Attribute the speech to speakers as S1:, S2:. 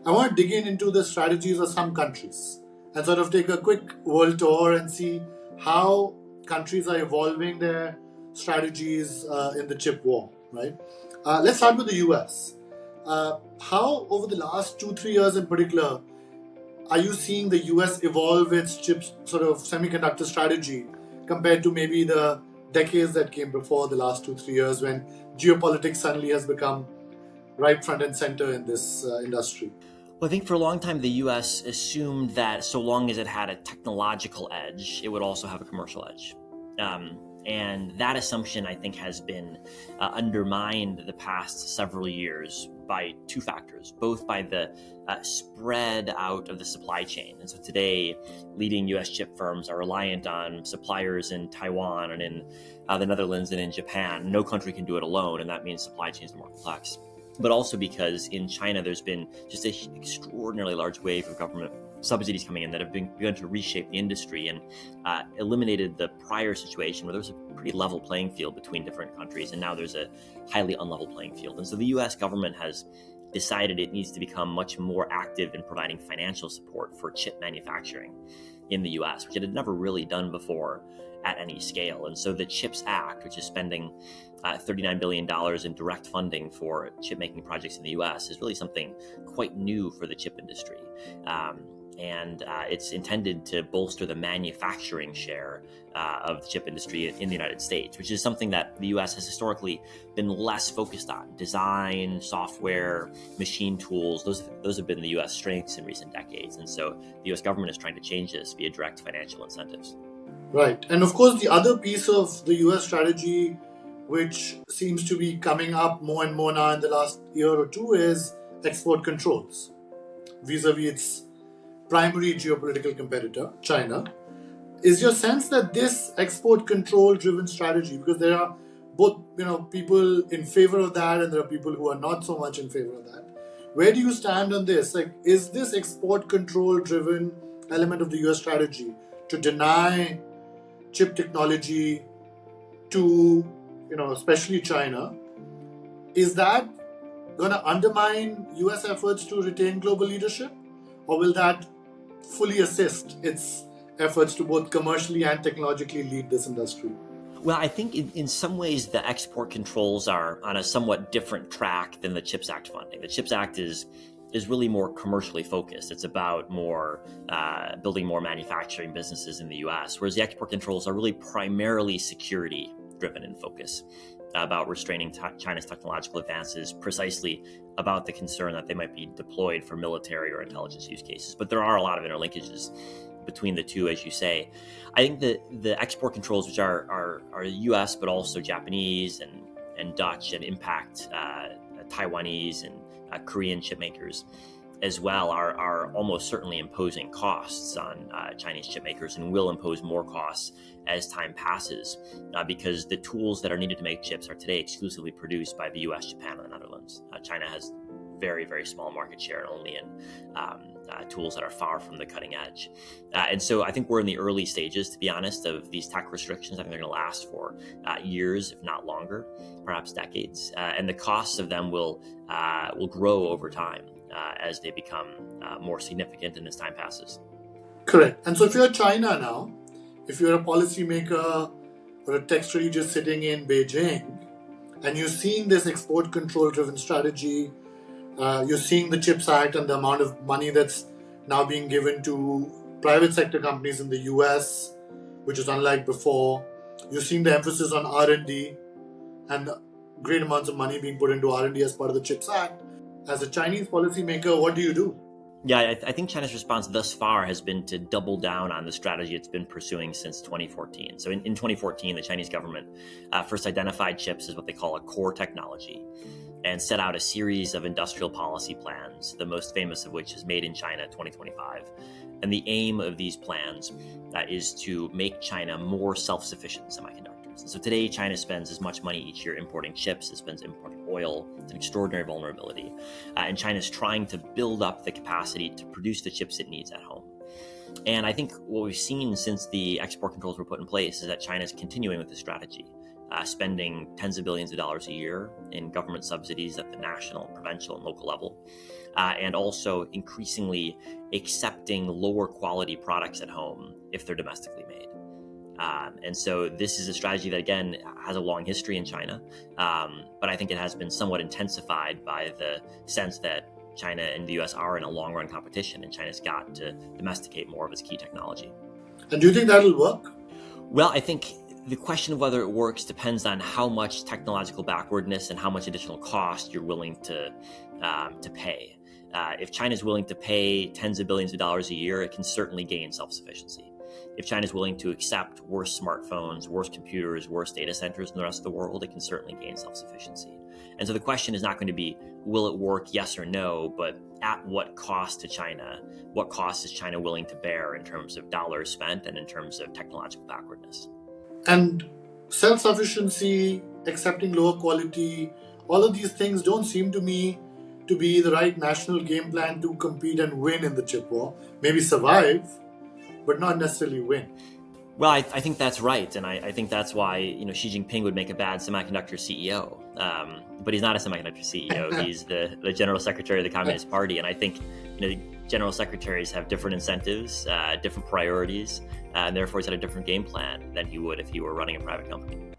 S1: I want to dig into the strategies of some countries and sort of take a quick world tour and see how countries are evolving their strategies in the chip war, right? Let's start with the US. How, over the last 2, 3 years in particular, are you seeing the US evolve its chips sort of semiconductor strategy compared to maybe the decades that came before the last 2, 3 years when geopolitics suddenly has become right front and center in this industry?
S2: Well, I think for a long time, the US assumed that so long as it had a technological edge, it would also have a commercial edge. And that assumption, I think, has been undermined the past several years by two factors, both by the spread out of the supply chain. And so today, leading US chip firms are reliant on suppliers in Taiwan and in the Netherlands and in Japan. No country can do it alone, and that means supply chains are more complex. But also because in China, there's been just an extraordinarily large wave of government subsidies coming in that have begun to reshape the industry and eliminated the prior situation where there was a pretty level playing field between different countries, and now there's a highly unlevel playing field. And so the US government has decided it needs to become much more active in providing financial support for chip manufacturing in the US, which it had never really done before at any scale. And so the CHIPS Act, which is spending $39 billion in direct funding for chip making projects in the US, is really something quite new for the chip industry. And it's intended to bolster the manufacturing share of the chip industry in the United States, which is something that the US has historically been less focused on. Design, software, machine tools, those have been the US strengths in recent decades. And so the US government is trying to change this via direct financial incentives.
S1: Right. And of course, the other piece of the US strategy, which seems to be coming up more and more now in the last year or two, is export controls vis a vis its primary geopolitical competitor, China. Is your sense that this export control driven strategy, because there are both people in favor of that and there are people who are not so much in favor of that, where do you stand on this? Like, is this export control driven element of the US strategy to deny chip technology to especially China, is that going to undermine US efforts to retain global leadership, or will that fully assist its efforts to both commercially and technologically lead this industry?
S2: Well, I think in some ways the export controls are on a somewhat different track than the CHIPS Act funding. The CHIPS Act is really more commercially focused. It's about more building more manufacturing businesses in the US, whereas the export controls are really primarily security driven in focus, about restraining China's technological advances, precisely about the concern that they might be deployed for military or intelligence use cases. But there are a lot of interlinkages between the two, as you say. I think that the export controls, which are US, but also Japanese and Dutch, and impact Taiwanese and Korean chip makers as well, are almost certainly imposing costs on Chinese chip makers, and will impose more costs as time passes, because the tools that are needed to make chips are today exclusively produced by the US, Japan, and the Netherlands. China has very, very small market share, and only in tools that are far from the cutting edge. And so I think we're in the early stages, to be honest, of these tech restrictions. I think they're going to last for years, if not longer, perhaps decades. And the costs of them will grow over time as they become more significant and as time passes.
S1: Correct. And so if you're China now, if you're a policymaker or a tech strategist sitting in Beijing, and you're seeing this export control driven strategy, you're seeing the CHIPS Act and the amount of money that's now being given to private sector companies in the US, which is unlike before. You're seeing the emphasis on R&D and great amounts of money being put into R&D as part of the CHIPS Act. As a Chinese policymaker, what do you do?
S2: Yeah, I think China's response thus far has been to double down on the strategy it's been pursuing since 2014. So in 2014, the Chinese government first identified chips as what they call a core technology, and set out a series of industrial policy plans, the most famous of which is Made in China 2025. And the aim of these plans is to make China more self-sufficient in semiconductors. And so today, China spends as much money each year importing chips as it spends importing oil. It's an extraordinary vulnerability. And China is trying to build up the capacity to produce the chips it needs at home. And I think what we've seen since the export controls were put in place is that China is continuing with this strategy. spending tens of billions of dollars a year in government subsidies at the national, provincial, and local level, and also increasingly accepting lower quality products at home if they're domestically made. And so this is a strategy that, again, has a long history in China, but I think it has been somewhat intensified by the sense that China and the US are in a long-run competition, and China's got to domesticate more of its key technology.
S1: And do you think that'll work?
S2: Well, I think the question of whether it works depends on how much technological backwardness and how much additional cost you're willing to pay. If China's willing to pay tens of billions of dollars a year, it can certainly gain self-sufficiency. If China's willing to accept worse smartphones, worse computers, worse data centers than the rest of the world, it can certainly gain self-sufficiency. And so the question is not going to be, will it work, yes or no, but at what cost to China? What cost is China willing to bear in terms of dollars spent and in terms of technological backwardness?
S1: And self-sufficiency, accepting lower quality, all of these things don't seem to me to be the right national game plan to compete and win in the chip war. Maybe survive, but not necessarily win.
S2: Well, I think that's right, and I think that's why Xi Jinping would make a bad semiconductor CEO. But he's not a semiconductor CEO. He's the general secretary of the Communist Party, and I think general secretaries have different incentives, different priorities, and therefore he's had a different game plan than he would if he were running a private company.